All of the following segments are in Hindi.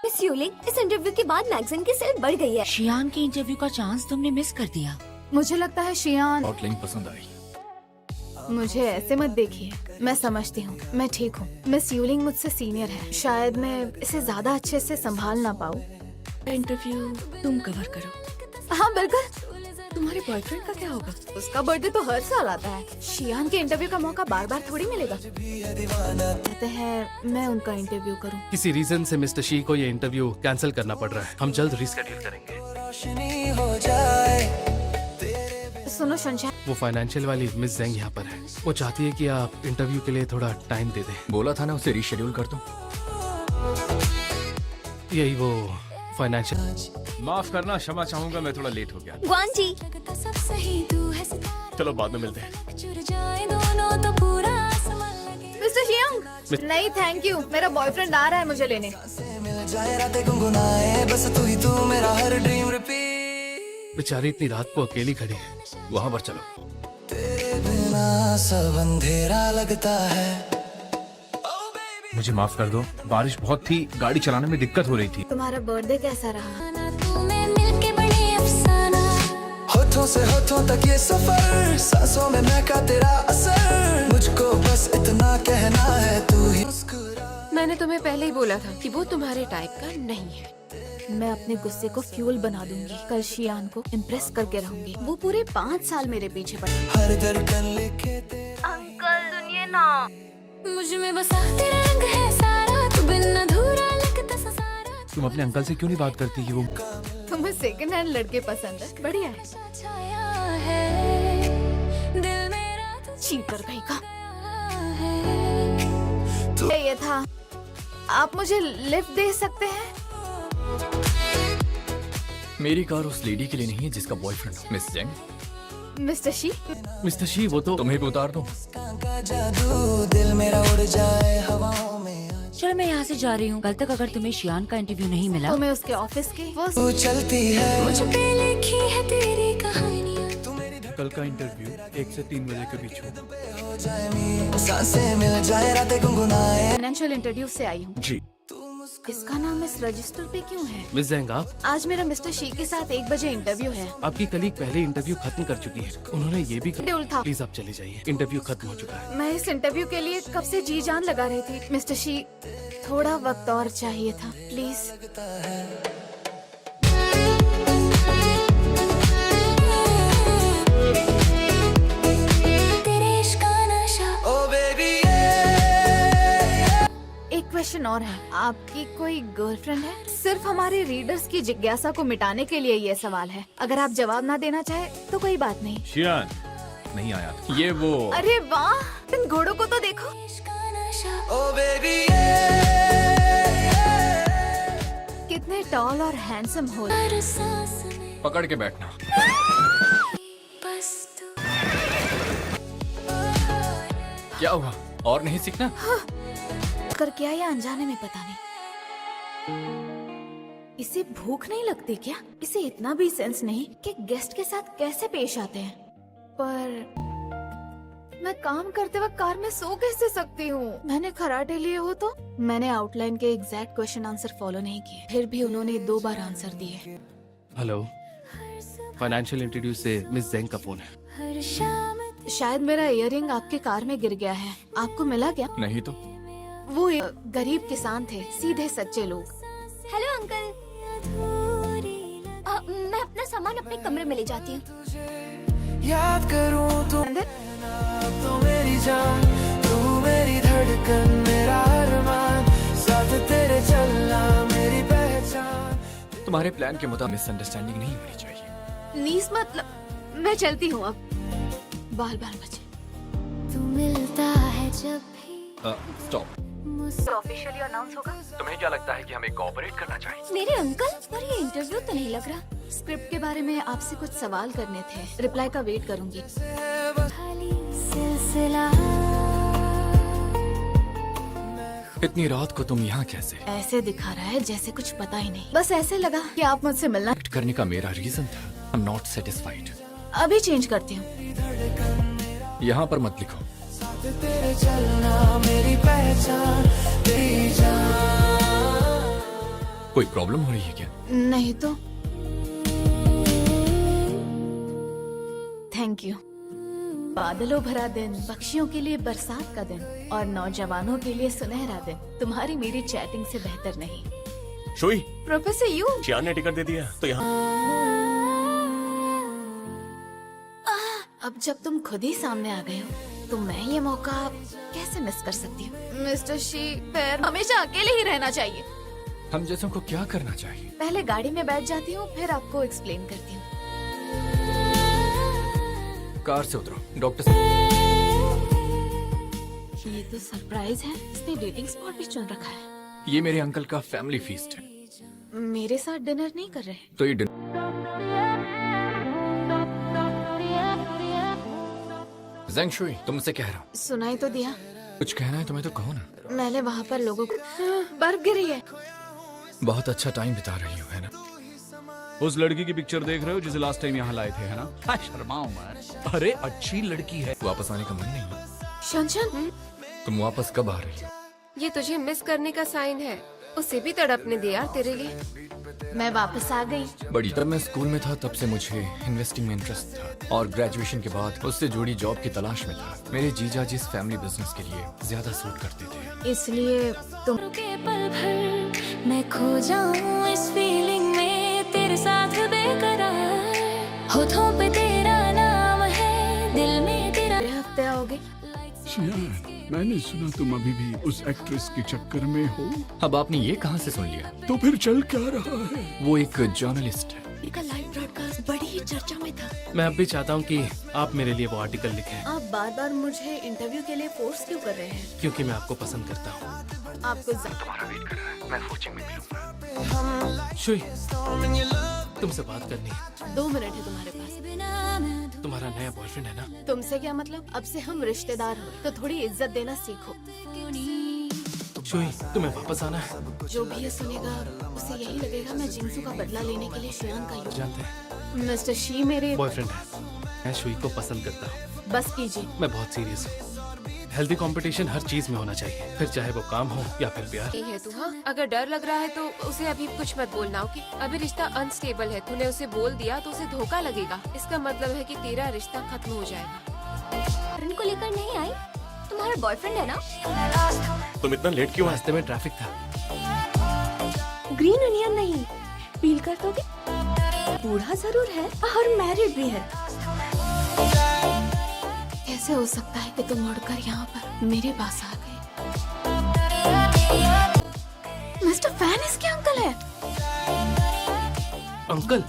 मिस यूलिंग, इस इंटरव्यू के बाद मैगजीन की सेल बढ़ गई है। शियान के इंटरव्यू का चांस तुमने मिस कर दिया। मुझे लगता है शियान, आउटलाइन पसंद आई। मुझे ऐसे मत देखिए, मैं समझती हूँ, मैं ठीक हूँ। मिस यूलिंग मुझसे सीनियर है, शायद मैं इसे ज्यादा अच्छे से संभाल ना पाऊँ। इंटरव्यू तुम कवर करो। हाँ बिल्कुल। तुम्हारे बॉयफ्रेंड का क्या होगा? उसका बर्थडे तो हर साल आता है। शियान के इंटरव्यू का मौका बार बार थोड़ी मिलेगा। कहते हैं मैं उनका इंटरव्यू करूं। किसी रीजन से मिस्टर शी को ये इंटरव्यू कैंसिल करना पड़ रहा है। हम जल्द रिस्केड्यूल करेंगे। सुनो शनशाइन, वो फाइनेंशियल वाली मिस जेंग यहाँ पर है। वो चाहती है कि आप इंटरव्यू के लिए थोड़ा टाइम दे दें। बोला था ना उसे रीशेड्यूल कर दूं। यही वो फाइनेंशियल। माफ करना, क्षमा चाहूंगा, मैं थोड़ा लेट हो गया। ग्वान जी, चलो बाद में मिलते हैं। Mister Xiang. नहीं थैंक यू, मेरा बॉयफ्रेंड आ रहा है मुझे लेने। बेचारी इतनी रात को अकेली खड़ी है। वहाँ पर चलो। तेरे बिना सब अंधेरा लगता है। मुझे माफ कर दो, बारिश बहुत थी, गाड़ी चलाने में दिक्कत हो रही थी। तुम्हारा बर्थडे कैसा रहा? होठों से होठों तक ये सफर, सांसों में महका तेरा असर। मुझको बस इतना कहना है, तू ही मुस्कुरा। मैंने तुम्हें पहले ही बोला था कि वो तुम्हारे टाइप का नहीं है। मैं अपने गुस्से को फ्यूल बना दूंगी। कल शियान को इम्प्रेस करके रहूंगी। वो पूरे 5 साल मेरे पीछे पड़े। हर धड़कन लिखे तेरा। अंकल सुनिए ना। मुझ में बसा तेरा रंग है सारा, तू बिन अधूरा लगता सा सारा। तुम अपने अंकल से क्यों नहीं बात करती कि वो तुम्हें सेकंड हैंड लड़के पसंद है? बढ़िया है। छाया है दिल मेरा तू चीटर कहीं का। तू- ये था। आप मुझे लिफ्ट दे सकते हैं? मेरी कार उस लेडी के लिए नहीं है जिसका बॉयफ्रेंड हो। Miss Zheng, mister Xi, mister Xi वो तो तुम्हें भी उतार दूं? का जादू, दिल मेरा उड़ जाए हवाओं में। चलो मैं यहाँ से जा रही हूँ। कल तक अगर तुम्हें शियान का इंटरव्यू नहीं मिला तो मैं उसके ऑफिस की वो तू चलती है मुझ पे लिखी है तेरी कहानियाँ। तू मेरी कल का इंटरव्यू 1 से 3 बजे के बीच हो। धड़कन हो जाए मीर, सांसें मिल जाए, रातें गुनगुनाए। फाइनेंशियल इंटरव्यू से आई हूँ। जी इसका नाम इस रजिस्टर पे क्यों है? मिस जेंग आप आज मेरा मिस्टर शी के साथ 1 बजे इंटरव्यू है। आपकी कलीग पहले इंटरव्यू खत्म कर चुकी है। उन्होंने ये भी शेड्यूल था। प्लीज आप चले जाइए, इंटरव्यू खत्म हो चुका है। मैं इस इंटरव्यू के लिए कब से जी जान लगा रही थी। मिस्टर शी, थोड़ा वक्त और चाहिए था प्लीज। तेरे इश्क का नशा। ओ बेबी एक क्वेश्चन और है, आपकी कोई गर्लफ्रेंड है? सिर्फ हमारे रीडर्स की जिज्ञासा को मिटाने के लिए ये सवाल है। अगर आप जवाब ना देना चाहे तो कोई बात नहीं। शियान नहीं आया था। ये वो अरे वाह, इन घोड़ों को तो देखो। इश्क का नशा। ओ बेबी कितने टॉल और हैंडसम हो। हर सांस में पकड़ के बैठना। बस तू। क्या हुआ, और नहीं सीखना? कर क्या या अनजाने में पता नहीं। इसे भूख नहीं लगती क्या? इसे इतना भी सेंस नहीं कि गेस्ट के साथ कैसे पेश आते हैं। पर मैं काम करते वक्त कार में सो कैसे सकती हूँ? मैंने खराटे लिए हो तो? मैंने आउटलाइन के एग्जैक्ट क्वेश्चन आंसर फॉलो नहीं किए, फिर भी उन्होंने 2 बार आंसर दिए। हेलो, फाइनेंशियल इंटरव्यू से मिस जेंग का फोन है। हर शाम शायद मेरा इयररिंग आपके कार में गिर गया है। आपको मिला क्या? नहीं तो वो गरीब किसान थे, सीधे सच्चे लोग। Hello uncle. मैं अपना सामान अपने कमरे में ले जाती हूँ। याद करूं तो अंदर तू मेरी जान, तू मेरी धड़कन, मेरा अरमान, साथ तेरे चलना मेरी पहचान। तुम्हारे प्लान के मुताबिक मिसअंडरस्टैंडिंग नहीं होनी चाहिए। नीस मतलब मैं चलती हूँ अब। बाल बाल बचे। तू मिलता है जब भी स्टॉप। ऑफिशियली अनाउंस होगा। तुम्हें क्या लगता है कि हमें कोऑपरेट करना चाहिए? मेरे अंकल, पर ये इंटरव्यू तो नहीं लग रहा। स्क्रिप्ट के बारे में आपसे कुछ सवाल करने थे, रिप्लाई का वेट करूंगी। खाली सिलसिला। इतनी रात को तुम यहाँ कैसे? ऐसे दिखा रहा है जैसे कुछ पता ही नहीं। बस ऐसे लगा कि आप मुझसे मिलना। एक्ट करने का मेरा रीजन था। I am not satisfied. अभी चेंज करती हूँ। यहाँ पर मत लिखो। तेरे चलना मेरी पहचान, तेरी जान। कोई प्रॉब्लम हो रही है क्या? नहीं तो। Thank you. बादलों भरा दिन, पक्षियों के लिए बरसात का दिन और नौजवानों के लिए सुनहरा दिन तुम्हारी मेरी चैटिंग से बेहतर नहीं। शुई, प्रोफेसर यू, चियान ने टिकट दे दिया तो यहाँ अब जब तुम खुद ही सामने आ गए हो तो मैं ये मौका कैसे मिस कर सकती हूँ? मिस्टर शी, फिर हमेशा अकेले ही रहना चाहिए। हम जैसों को क्या करना चाहिए? पहले गाड़ी में बैठ जाती हूँ, फिर आपको एक्सप्लेन करती हूँ। कार से उतरो, डॉक्टर से। ये तो सरप्राइज है, इसने डेटिंग स्पॉट भी चुन रखा है। ये मेरे अंकल का फैमिली फीस्ट है। मेरे साथ डिनर नहीं कर रहे? तो ये डिनर। ज़ेंग शुई, तुमसे कह रहा हूँ। सुनाई तो दिया। कुछ कहना है तुम्हें तो कहो ना। मैंने वहाँ पर लोगों को बर्फ गिरी है। बहुत अच्छा टाइम बिता रही हो, है ना? उस लड़की की पिक्चर देख रहे हो जिसे लास्ट टाइम यहाँ लाए थे, है ना? शर्माओ मत। अरे अच्छी लड़की है। वापस आने का मन नहीं है? शंशन, तुम वापस कब आ रही हो? ये तुझे मिस करने का साइन है। उसे भी तड़पने दे यार तेरे लिए। मैं वापस आ गई। बड़ी जब मैं स्कूल में था तब से मुझे इन्वेस्टिंग में इंटरेस्ट था और ग्रेजुएशन के बाद उससे जुड़ी जॉब की तलाश में था। मेरे जीजा जी इस फैमिली बिजनेस के लिए ज्यादा सूट करते थे। इसलिए तुम रुके पल भर मैं खो जाऊं इस फीलिंग में, तेरे साथ बेकरार, होठों पे तेरा नाम है, दिल में तेरा। हफ्ते आओगे? मैंने सुना तुम अभी भी उस एक्ट्रेस के चक्कर में हो। अब आपने ये कहाँ से सुन लिया? तो फिर चल क्या रहा है? वो एक जर्नलिस्ट है। का लाइव ब्रॉडकास्ट बड़ी ही चर्चा में था। मैं अब भी चाहता हूँ कि आप मेरे लिए वो आर्टिकल लिखें, आप बार बार मुझे इंटरव्यू के लिए फोर्स क्यों कर रहे हैं? क्योंकि मैं आपको पसंद करता हूँ। आपको तुम्हारा वेट कर रहा है, मैं कोचिंग में मिलूंगा। शुई, तुमसे बात करनी है। 2 मिनट है तुम्हारे पास। तुम्हारा नया बॉयफ्रेंड है ना? तुमसे क्या मतलब? अब से हम रिश्तेदार हो तो थोड़ी इज्जत देना सीखो। शुई, तुम्हें वापस आना है। जो भी ये सुनेगा उसे यही लगेगा मैं जिंसू का बदला लेने के लिए शियान का यूज। जानते हैं, मिस्टर शी मेरे बॉयफ्रेंड है। मैं शुई को पसंद करता हूँ। बस कीजिए। मैं बहुत सीरियस हूँ। हेल्दी कंपटीशन हर चीज में होना चाहिए, फिर चाहे वो काम हो या फिर प्यार। ये है तू। हाँ, अगर डर लग रहा है तो उसे अभी कुछ मत बोलना, ओके? अभी रिश्ता अनस्टेबल है। तूने उसे बोल दिया तो उसे धोखा लगेगा। इसका मतलब है कि तेरा रिश्ता खत्म हो जाएगा। रन को लेकर नहीं आई? तुम्हारा बॉयफ्रेंड है ना? तुम इतना लेट क्यों आए? रास्ते में ट्रैफिक था। ग्रीन अनियन नहीं, पील कर दोगे? बूढ़ा जरूर है और मैरिड भी है। कैसे हो सकता है कि तुम उड़कर यहाँ पर मेरे पास आ गए? मिस्टर फैन इसके अंकल है। अंकल?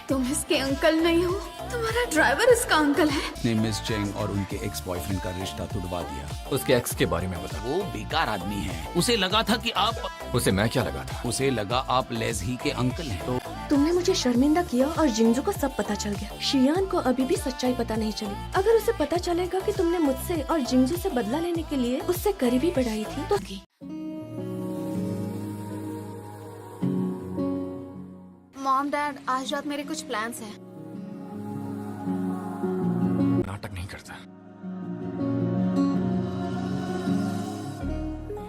तुम इसके अंकल नहीं हो, तुम्हारा ड्राइवर इसका अंकल है। ने मिस जेंग और उनके एक्स बॉयफ्रेंड का रिश्ता तुड़वा दिया। उसके एक्स के बारे में बता। वो बेकार आदमी है। उसे लगा था कि आप उसे मैं क्या लगा था? उसे लगा आप लेज़ही के अंकल हैं। तो तुमने मुझे शर्मिंदा किया और जिंजू को सब पता चल गया। शियान को अभी भी सच्चाई पता नहीं चली। अगर उसे पता चलेगा कि तुमने मुझसे और जिंजू से बदला लेने के लिए उससे करीबी बढ़ाई थी तो मॉम डैड, आज रात मेरे कुछ प्लान्स हैं। नाटक नहीं करता।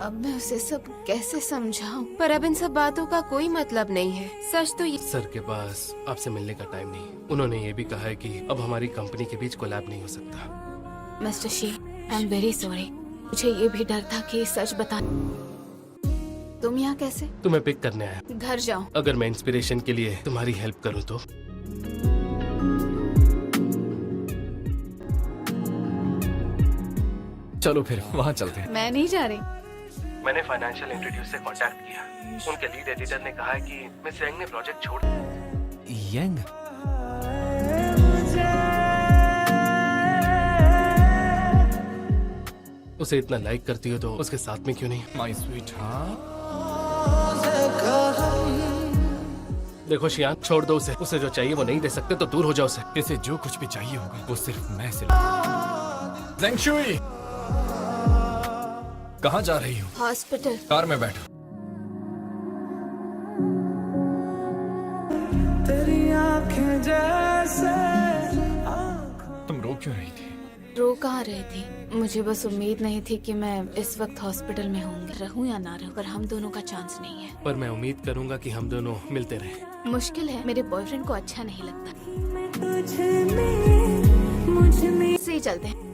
अब मैं उसे सब कैसे समझाऊं? पर अब इन सब बातों का कोई मतलब नहीं है। सच तो ये सर के पास आपसे मिलने का टाइम नहीं। उन्होंने ये भी कहा है कि अब हमारी कंपनी के बीच कोलैब नहीं हो सकता। Mister she, I am very sorry. मुझे ये भी डर था कि सच बता। तुम यहाँ कैसे? तुम्हें पिक करने आया। घर जाओ। अगर मैं इंस्पिरेशन के लिए तुम्हारी हेल्प करूँ तो? चलो फिर वहाँ चलते हैं। मैं नहीं जा रही। मैंने फाइनेंशियल इंस्टीट्यूट से कांटेक्ट किया। उनके लीड एडिटर ने कहा है कि मिस यंग ने प्रोजेक्ट छोड़ दिया। यंग? उसे इतना लाइक करती हो तो उसके साथ में क्यों नहीं? My sweet. देखो शियान, छोड़ दो उसे। उसे जो चाहिए वो नहीं दे सकते तो दूर हो जाओ उसे। इसे जो कुछ भी चाहिए होगा वो सिर्फ मैं से। ज़ेंग शुई, कहाँ जा रही हो? हॉस्पिटल। कार में बैठो। तेरी आंखें जैसे तुम रो क्यों रही थी? रो कहाँ रही थी? मुझे बस उम्मीद नहीं थी कि मैं इस वक्त हॉस्पिटल में होंगी। रहूं या ना रहूं, पर हम दोनों का चांस नहीं है। पर मैं उम्मीद करूंगा कि हम दोनों मिलते रहें। मुश्किल है, मेरे बॉयफ्रेंड को अच्छा नहीं लगता। से चलते हैं।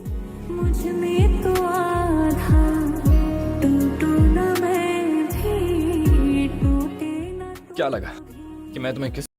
क्या लगा कि मैं तुम्हें किस